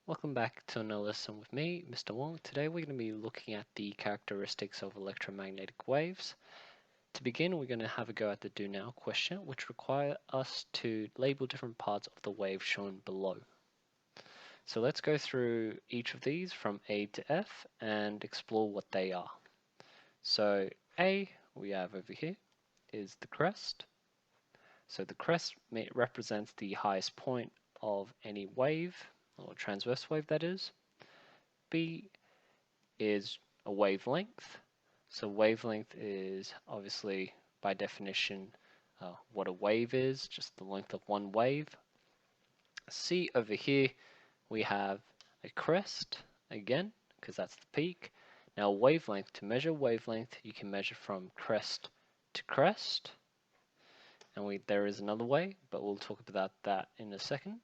Welcome back to another lesson with me, Mr. Wong. Today we're going to be looking at the characteristics of electromagnetic waves. To begin, we're going to have a go at the do now question, which require us to label different parts of the wave shown below. So let's go through each of these from A to F and explore what they are. So A, we have over here, is the crest. So the crest represents the highest point of any wave, or transverse wave that is. B is a wavelength. So wavelength is obviously by definition what a wave is, just the length of one wave. C over here we have a crest again, because that's the peak. Now wavelength, to measure wavelength you can measure from crest to crest, and there is another way, but we'll talk about that in a second.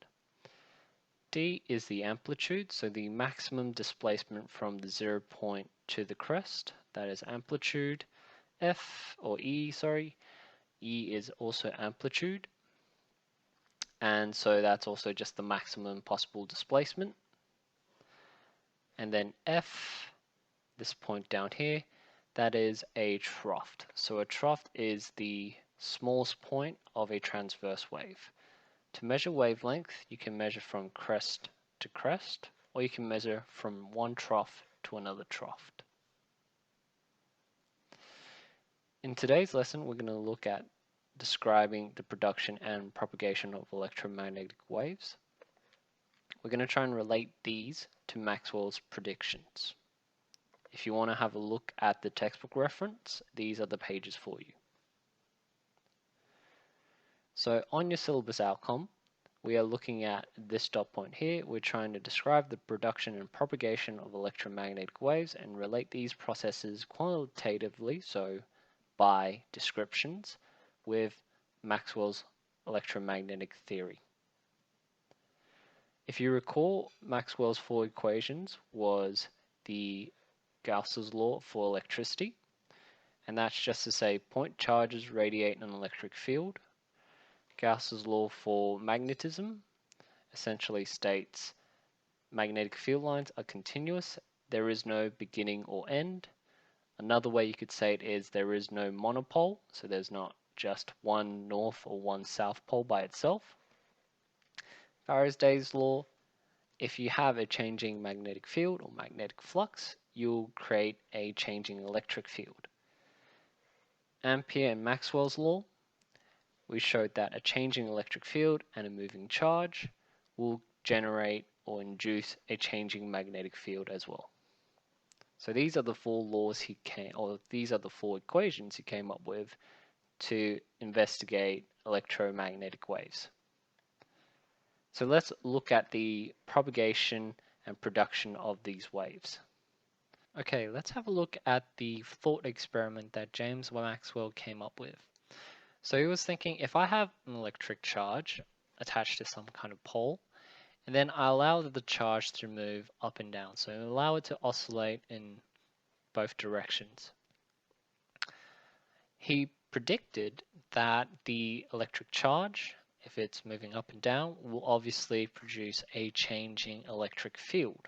D is the amplitude, so the maximum displacement from the 0 point to the crest, that is amplitude. E is also amplitude, and so that's also just the maximum possible displacement. And then F, this point down here, that is a trough. So a trough is the smallest point of a transverse wave. To measure wavelength, you can measure from crest to crest, or you can measure from one trough to another trough. In today's lesson, we're going to look at describing the production and propagation of electromagnetic waves. We're going to try and relate these to Maxwell's predictions. If you want to have a look at the textbook reference, these are the pages for you. So on your syllabus outcome, we are looking at this dot point here. We're trying to describe the production and propagation of electromagnetic waves and relate these processes qualitatively, so by descriptions, with Maxwell's electromagnetic theory. If you recall, Maxwell's four equations was the Gauss's law for electricity, and that's just to say point charges radiate an electric field. Gauss's law for magnetism essentially states magnetic field lines are continuous, there is no beginning or end. Another way you could say it is there is no monopole, so there's not just one north or one south pole by itself. Faraday's law, if you have a changing magnetic field or magnetic flux, you'll create a changing electric field. Ampere and Maxwell's law, we showed that a changing electric field and a moving charge will generate or induce a changing magnetic field as well. So these are the four laws these are the four equations he came up with to investigate electromagnetic waves. So let's look at the propagation and production of these waves. Okay, let's have a look at the thought experiment that James Maxwell came up with. So he was thinking, if I have an electric charge attached to some kind of pole, and then I allow the charge to move up and down, so allow it to oscillate in both directions. He predicted that the electric charge, if it's moving up and down, will obviously produce a changing electric field.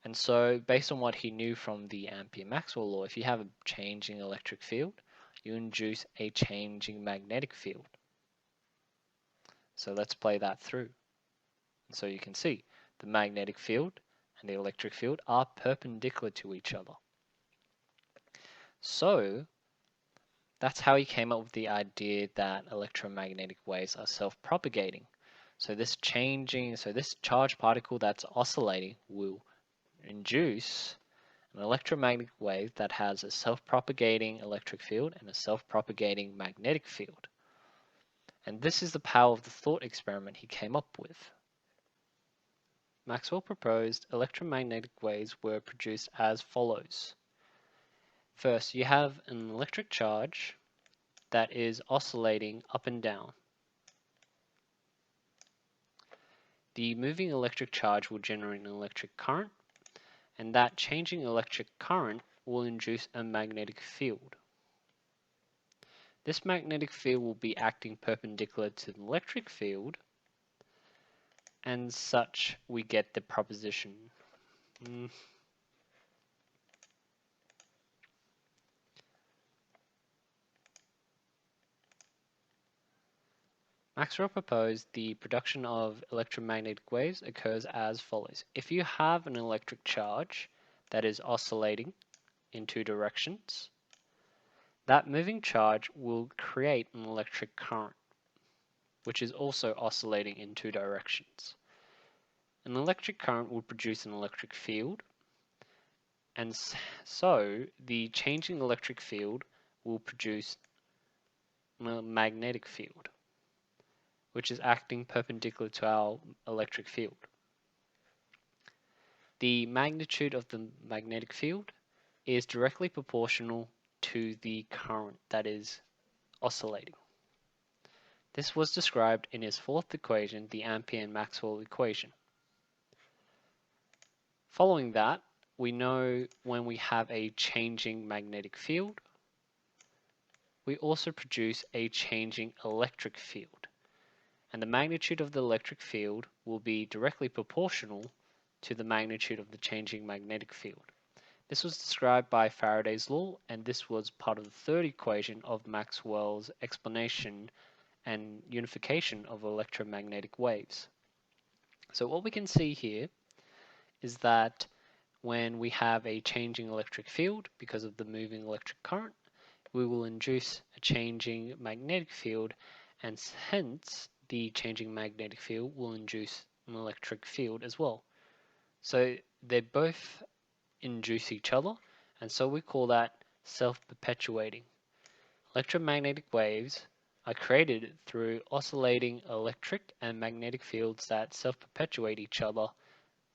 And so based on what he knew from the Ampere-Maxwell law, if you have a changing electric field, you induce a changing magnetic field. So let's play that through. And so you can see the magnetic field and the electric field are perpendicular to each other. So that's how he came up with the idea that electromagnetic waves are self-propagating. So this charged particle that's oscillating will induce an electromagnetic wave that has a self-propagating electric field and a self-propagating magnetic field. And this is the power of the thought experiment he came up with. Maxwell proposed electromagnetic waves were produced as follows. First, you have an electric charge that is oscillating up and down. The moving electric charge will generate an electric current, and that changing electric current will induce a magnetic field. This magnetic field will be acting perpendicular to the electric field, and such we get the proposition. Maxwell proposed the production of electromagnetic waves occurs as follows. If you have an electric charge that is oscillating in two directions, that moving charge will create an electric current, which is also oscillating in two directions. An electric current will produce an electric field, and so the changing electric field will produce a magnetic field, which is acting perpendicular to our electric field. The magnitude of the magnetic field is directly proportional to the current that is oscillating. This was described in his fourth equation, the Ampere and Maxwell equation. Following that, we know when we have a changing magnetic field, we also produce a changing electric field. And the magnitude of the electric field will be directly proportional to the magnitude of the changing magnetic field. This was described by Faraday's law, and this was part of the third equation of Maxwell's explanation and unification of electromagnetic waves. So what we can see here is that when we have a changing electric field because of the moving electric current, we will induce a changing magnetic field, and hence the changing magnetic field will induce an electric field as well. So they both induce each other, and so we call that self-perpetuating. Electromagnetic waves are created through oscillating electric and magnetic fields that self-perpetuate each other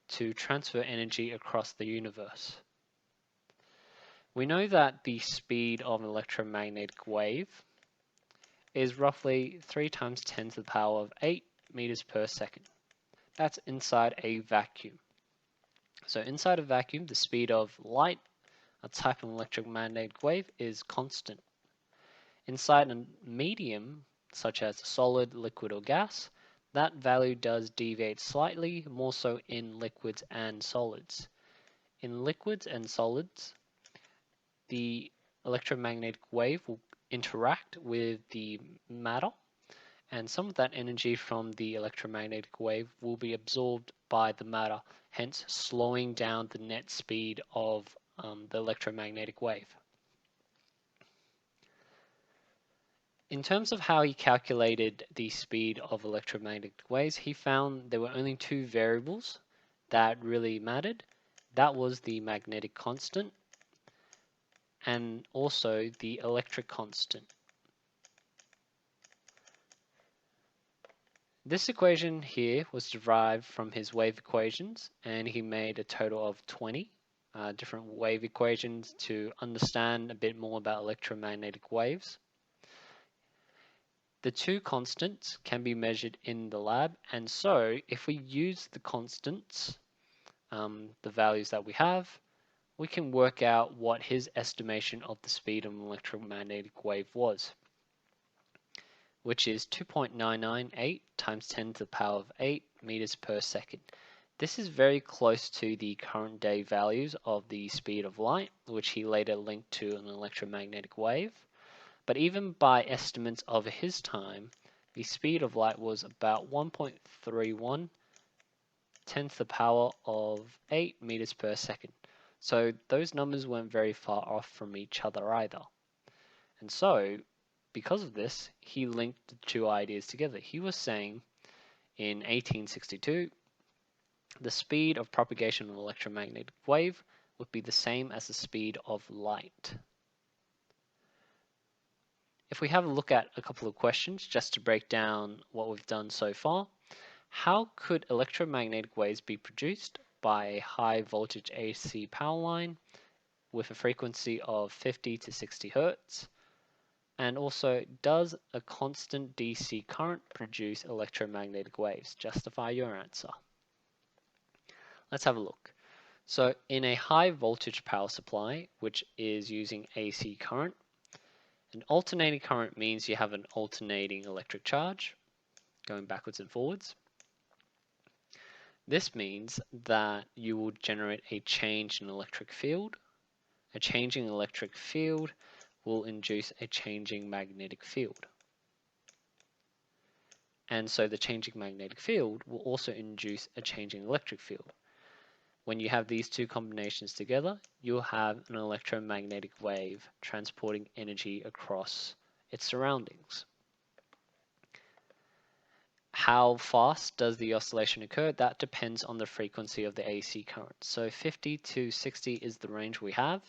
to transfer energy across the universe. We know that the speed of an electromagnetic wave is roughly 3 times 10 to the power of 8 meters per second. That's inside a vacuum. So inside a vacuum, the speed of light, a type of electromagnetic wave, is constant. Inside a medium, such as solid, liquid, or gas, that value does deviate slightly, more so in liquids and solids. In liquids and solids, the electromagnetic wave will interact with the matter, and some of that energy from the electromagnetic wave will be absorbed by the matter, hence slowing down the net speed of the electromagnetic wave. In terms of how he calculated the speed of electromagnetic waves, he found there were only two variables that really mattered. That was the magnetic constant and also the electric constant. This equation here was derived from his wave equations, and he made a total of 20 different wave equations to understand a bit more about electromagnetic waves. The two constants can be measured in the lab, and so if we use the constants, the values that we have, we can work out what his estimation of the speed of an electromagnetic wave was, which is 2.998 times 10 to the power of 8 meters per second. This is very close to the current day values of the speed of light, which he later linked to an electromagnetic wave. But even by estimates of his time, the speed of light was about 1.31 10 to the power of 8 meters per second. So those numbers weren't very far off from each other either. And so, because of this, he linked the two ideas together. He was saying in 1862, the speed of propagation of an electromagnetic wave would be the same as the speed of light. If we have a look at a couple of questions just to break down what we've done so far, how could electromagnetic waves be produced by a high voltage AC power line with a frequency of 50 to 60 Hertz? And also, does a constant DC current produce electromagnetic waves? Justify your answer. Let's have a look. So in a high voltage power supply, which is using AC current, an alternating current means you have an alternating electric charge going backwards and forwards. This means that you will generate a change in electric field. A changing electric field will induce a changing magnetic field. And so the changing magnetic field will also induce a changing electric field. When you have these two combinations together, you'll have an electromagnetic wave transporting energy across its surroundings. How fast does the oscillation occur? That depends on the frequency of the AC current. So 50 to 60 is the range we have.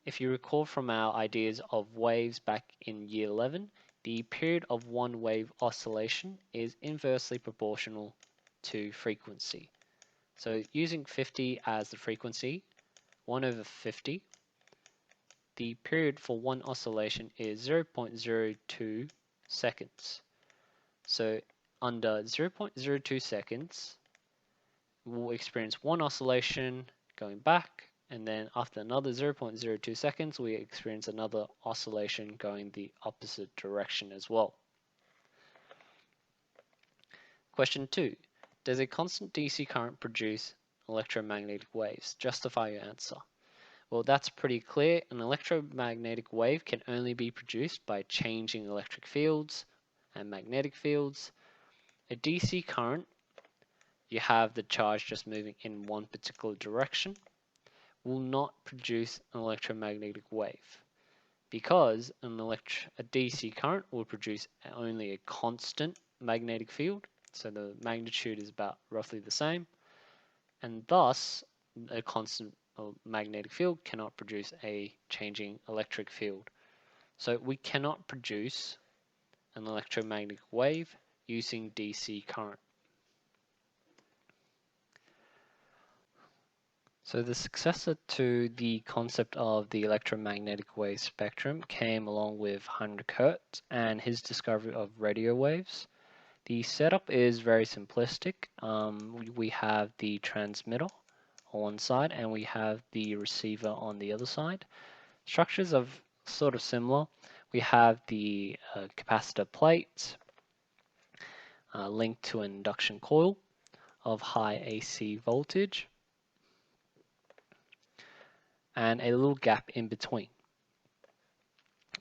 If you recall from our ideas of waves back in year 11, the period of one wave oscillation is inversely proportional to frequency. So using 50 as the frequency, 1 over 50, the period for one oscillation is 0.02 seconds. So under 0.02 seconds, we'll experience one oscillation going back, and then after another 0.02 seconds, we experience another oscillation going the opposite direction as well. Question 2. Does a constant DC current produce electromagnetic waves? Justify your answer. Well, that's pretty clear. An electromagnetic wave can only be produced by changing electric fields and magnetic fields. A DC current, you have the charge just moving in one particular direction, will not produce an electromagnetic wave because a DC current will produce only a constant magnetic field, so the magnitude is about roughly the same, and thus a constant magnetic field cannot produce a changing electric field. So we cannot produce an electromagnetic wave using DC current. So the successor to the concept of the electromagnetic wave spectrum came along with Heinrich Hertz and his discovery of radio waves. The setup is very simplistic. We have the transmitter on one side and we have the receiver on the other side. Structures are sort of similar. We have the capacitor plate linked to an induction coil of high AC voltage, and a little gap in between.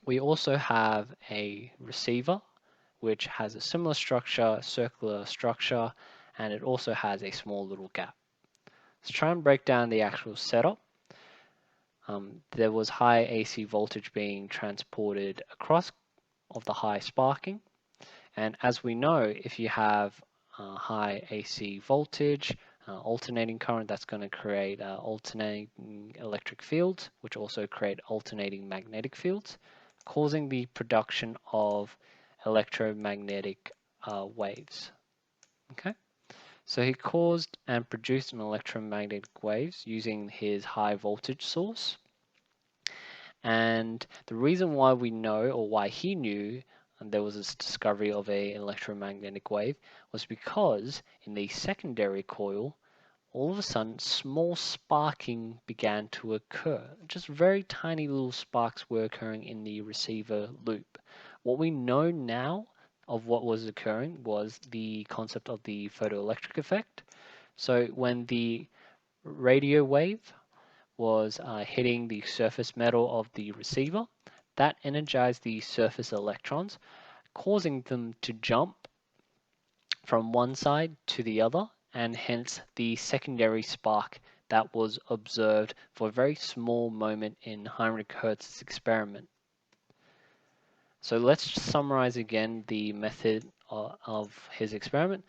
We also have a receiver which has a similar structure, circular structure, and it also has a small little gap. Let's try and break down the actual setup. There was high AC voltage being transported across of the high sparking, and as we know, if you have high AC voltage, alternating current, that's going to create alternating electric fields, which also create alternating magnetic fields, causing the production of electromagnetic waves. Okay, so he caused and produced an electromagnetic waves using his high voltage source. And the reason why we know, or why he knew, and there was this discovery of an electromagnetic wave, was because in the secondary coil, all of a sudden small sparking began to occur. Just very tiny little sparks were occurring in the receiver loop. What we know now of what was occurring was the concept of the photoelectric effect. So when the radio wave was hitting the surface metal of the receiver, that energized the surface electrons, causing them to jump from one side to the other, and hence the secondary spark that was observed for a very small moment in Heinrich Hertz's experiment. So let's summarize again the method of his experiment.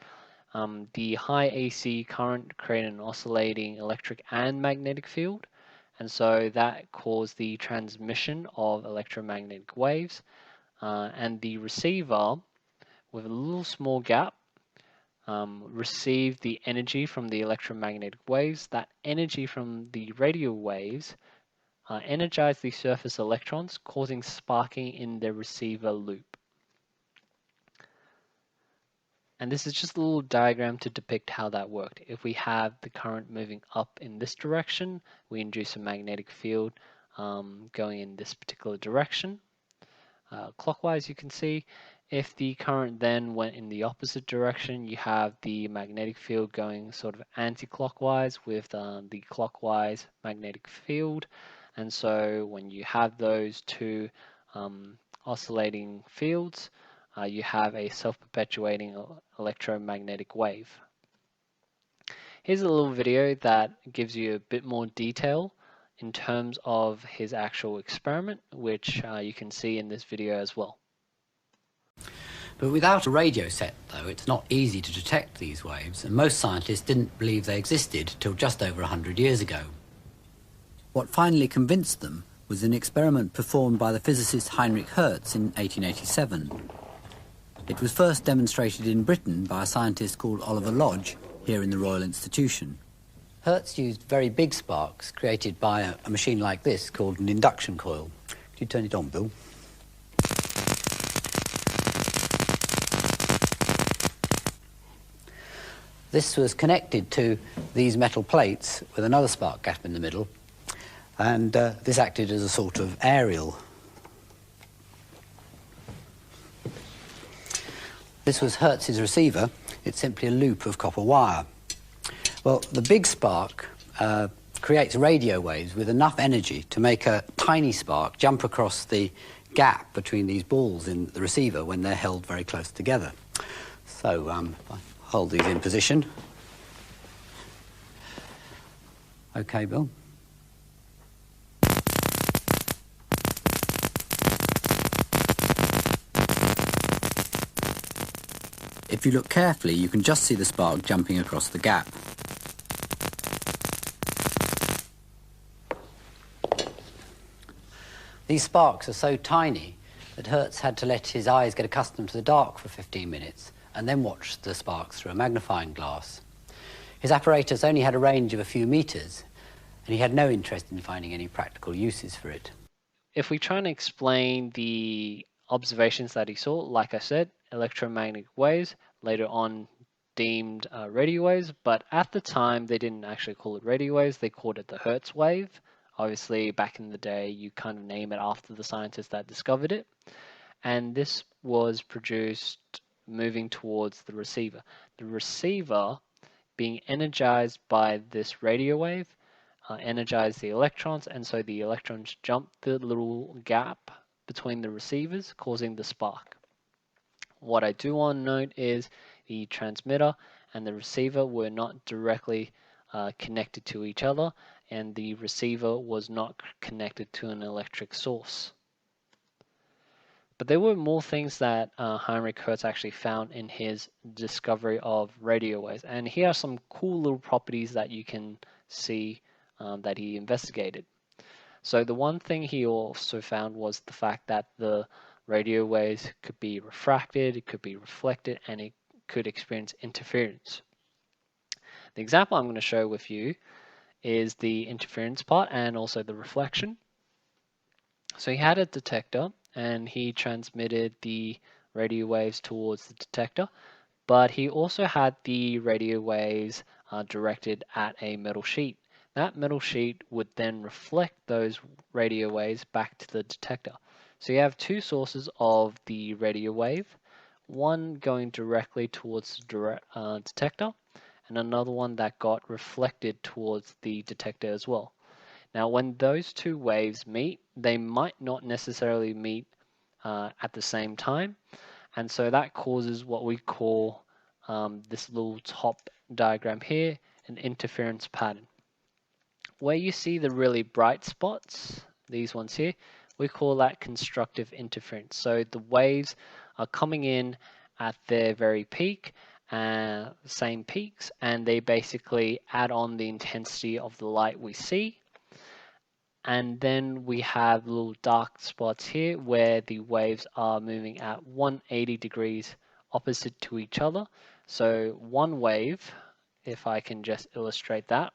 The high AC current created an oscillating electric and magnetic field, and so that caused the transmission of electromagnetic waves, and the receiver, with a little small gap, received the energy from the electromagnetic waves. That energy from the radio waves energized the surface electrons, causing sparking in the receiver loop. And this is just a little diagram to depict how that worked. If we have the current moving up in this direction, we induce a magnetic field going in this particular direction, clockwise, you can see. If the current then went in the opposite direction, you have the magnetic field going sort of anti-clockwise with the clockwise magnetic field. And so when you have those two oscillating fields, you have a self-perpetuating electromagnetic wave. Here's a little video that gives you a bit more detail in terms of his actual experiment, which you can see in this video as well. But without a radio set, though, it's not easy to detect these waves, and most scientists didn't believe they existed till just over 100 years ago. What finally convinced them was an experiment performed by the physicist Heinrich Hertz in 1887. It was first demonstrated in Britain by a scientist called Oliver Lodge, here in the Royal Institution. Hertz used very big sparks created by a machine like this called an induction coil. Could you turn it on, Bill? This was connected to these metal plates with another spark gap in the middle, and this acted as a sort of aerial. This was Hertz's receiver. It's simply a loop of copper wire. Well, the big spark creates radio waves with enough energy to make a tiny spark jump across the gap between these balls in the receiver when they're held very close together. So, if I hold these in position. Okay, Bill. If you look carefully, you can just see the spark jumping across the gap. These sparks are so tiny that Hertz had to let his eyes get accustomed to the dark for 15 minutes and then watch the sparks through a magnifying glass. His apparatus only had a range of a few meters, and he had no interest in finding any practical uses for it. If we try and explain the observations that he saw, like I said, electromagnetic waves, later on deemed radio waves, but at the time they didn't actually call it radio waves, they called it the Hertz wave. Obviously, back in the day, you kind of name it after the scientist that discovered it. And this was produced moving towards the receiver. The receiver, being energized by this radio wave, energized the electrons, and so the electrons jumped the little gap between the receivers, causing the spark. What I do want to note is the transmitter and the receiver were not directly connected to each other, and the receiver was not connected to an electric source. But there were more things that Heinrich Hertz actually found in his discovery of radio waves, and here are some cool little properties that you can see that he investigated. So the one thing he also found was the fact that the radio waves could be refracted, it could be reflected, and it could experience interference. The example I'm going to show with you is the interference part and also the reflection. So he had a detector and he transmitted the radio waves towards the detector, but he also had the radio waves directed at a metal sheet. That metal sheet would then reflect those radio waves back to the detector. So you have two sources of the radio wave, one going directly towards the detector and another one that got reflected towards the detector as well. Now, when those two waves meet, they might not necessarily meet at the same time, and so that causes what we call this little top diagram here, an interference pattern. Where you see the really bright spots, these ones here, we call that constructive interference. So the waves are coming in at their very peak, same peaks, and they basically add on the intensity of the light we see. And then we have little dark spots here where the waves are moving at 180 degrees opposite to each other. So one wave, if I can just illustrate that,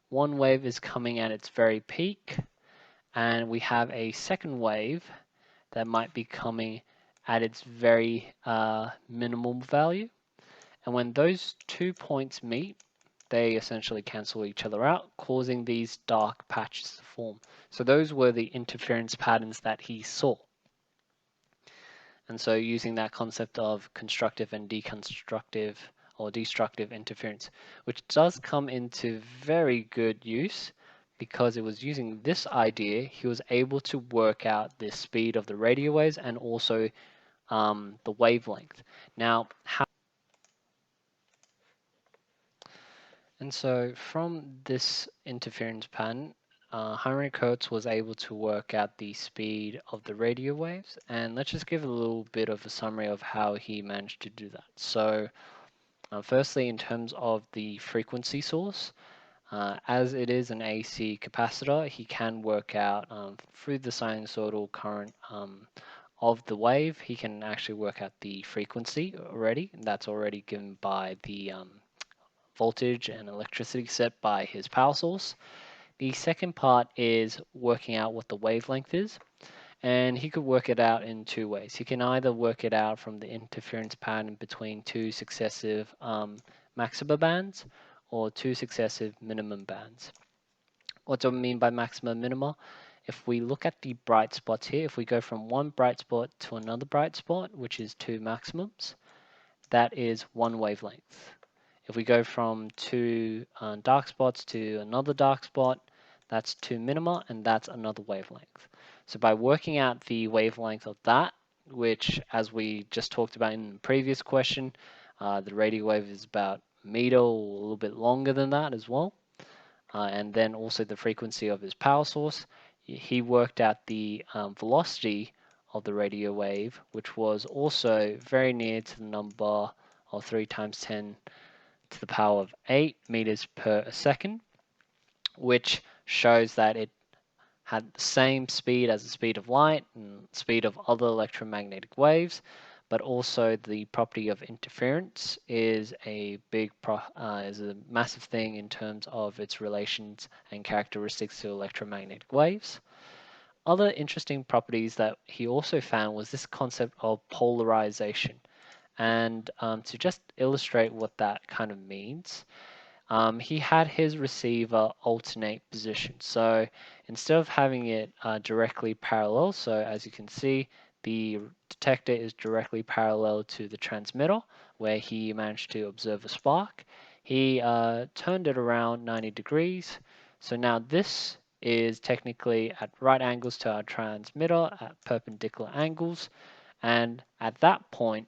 one wave is coming at its very peak, and we have a second wave that might be coming at its very minimal value. And when those 2 points meet, they essentially cancel each other out, causing these dark patches to form. So those were the interference patterns that he saw. And so using that concept of constructive and deconstructive or destructive interference, which does come into very good use because it was using this idea, he was able to work out the speed of the radio waves and also the wavelength. Now, and so from this interference pattern, Heinrich Hertz was able to work out the speed of the radio waves. And let's just give a little bit of a summary of how he managed to do that. So firstly, in terms of the frequency source, as it is an AC capacitor, he can work out through the sinusoidal current of the wave, he can actually work out the frequency already. And that's already given by the voltage and electricity set by his power source. The second part is working out what the wavelength is, and he could work it out in two ways. He can either work it out from the interference pattern between two successive maxima bands or two successive minimum bands. What do I mean by maxima minima? If we look at the bright spots here, if we go from one bright spot to another bright spot, which is two maximums, that is one wavelength. If we go from two dark spots to another dark spot, that's two minima, and that's another wavelength. So by working out the wavelength of that, which as we just talked about in the previous question, the radio wave is about a meter or a little bit longer than that as well, and then also the frequency of his power source, he worked out the velocity of the radio wave, which was also very near to the number of 3 times 10 to the power of 8 meters per second, which shows that it had the same speed as the speed of light and speed of other electromagnetic waves, but also the property of interference is a massive thing in terms of its relations and characteristics to electromagnetic waves. Other interesting properties that he also found was this concept of polarization. And to just illustrate what that kind of means, he had his receiver alternate position. So instead of having it directly parallel, so as you can see, the detector is directly parallel to the transmitter, where he managed to observe a spark. He turned it around 90 degrees. So now this is technically at right angles to our transmitter at perpendicular angles. And at that point,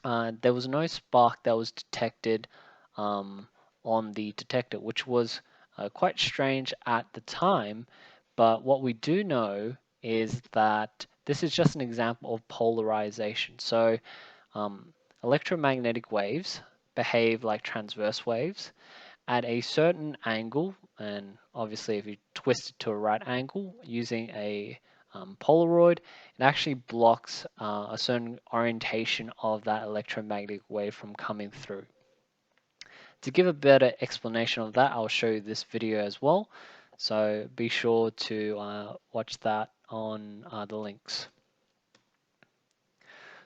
there was no spark that was detected on the detector, which was quite strange at the time. But what we do know is that this is just an example of polarization. So electromagnetic waves behave like transverse waves at a certain angle, and obviously if you twist it to a right angle using a Polaroid, it actually blocks a certain orientation of that electromagnetic wave from coming through. To give a better explanation of that, I'll show you this video as well. So be sure to watch that on the links.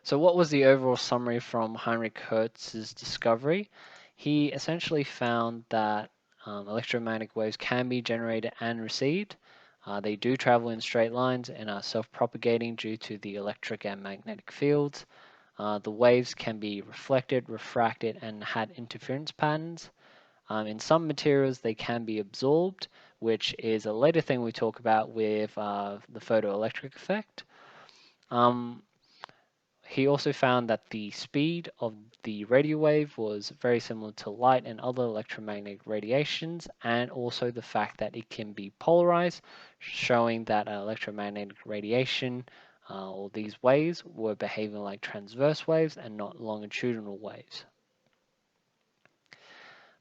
So what was the overall summary from Heinrich Hertz's discovery? He essentially found that electromagnetic waves can be generated and received. They do travel in straight lines and are self-propagating due to the electric and magnetic fields. The waves can be reflected, refracted, and had interference patterns. In some materials, they can be absorbed, which is a later thing we talk about with the photoelectric effect. He also found that the speed of the radio wave was very similar to light and other electromagnetic radiations, and also the fact that it can be polarized, showing that electromagnetic radiation or these waves were behaving like transverse waves and not longitudinal waves.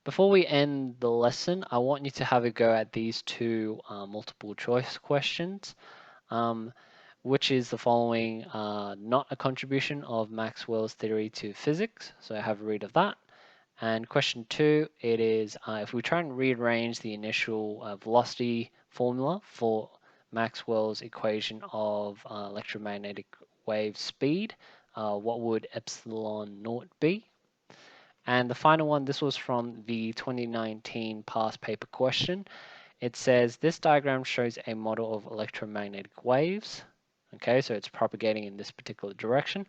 Before we end the lesson, I want you to have a go at these two multiple choice questions. Which is the following not a contribution of Maxwell's theory to physics? So I have a read of that. And question 2, it is if we try and rearrange the initial velocity formula for Maxwell's equation of electromagnetic wave speed, what would epsilon naught be? And the final one, this was from the 2019 past paper question. It says, this diagram shows a model of electromagnetic waves. Okay, so it's propagating in this particular direction.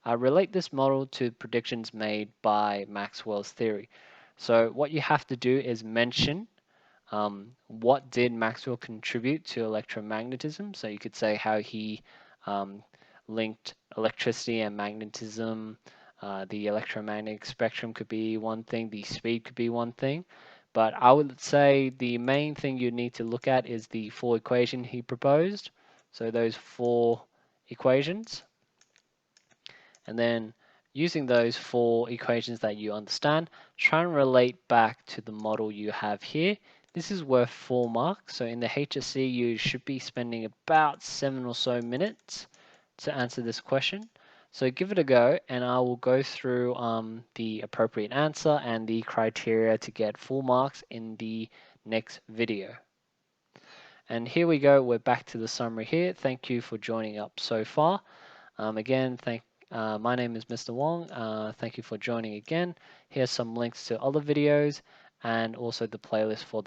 Relate this model to predictions made by Maxwell's theory. So what you have to do is mention what did Maxwell contribute to electromagnetism. So you could say how he linked electricity and magnetism. The electromagnetic spectrum could be one thing, the speed could be one thing. But I would say the main thing you need to look at is the 4 equation he proposed. So those 4 equations. And then using those 4 equations that you understand, try and relate back to the model you have here. This is worth 4 marks. So in the HSC, you should be spending about 7 or so minutes to answer this question. So give it a go, and I will go through the appropriate answer and the criteria to get full marks in the next video. And here we go, we're back to the summary here. Thank you for joining up so far. Again, my name is Mr. Wong. Thank you for joining again. Here's some links to other videos and also the playlist for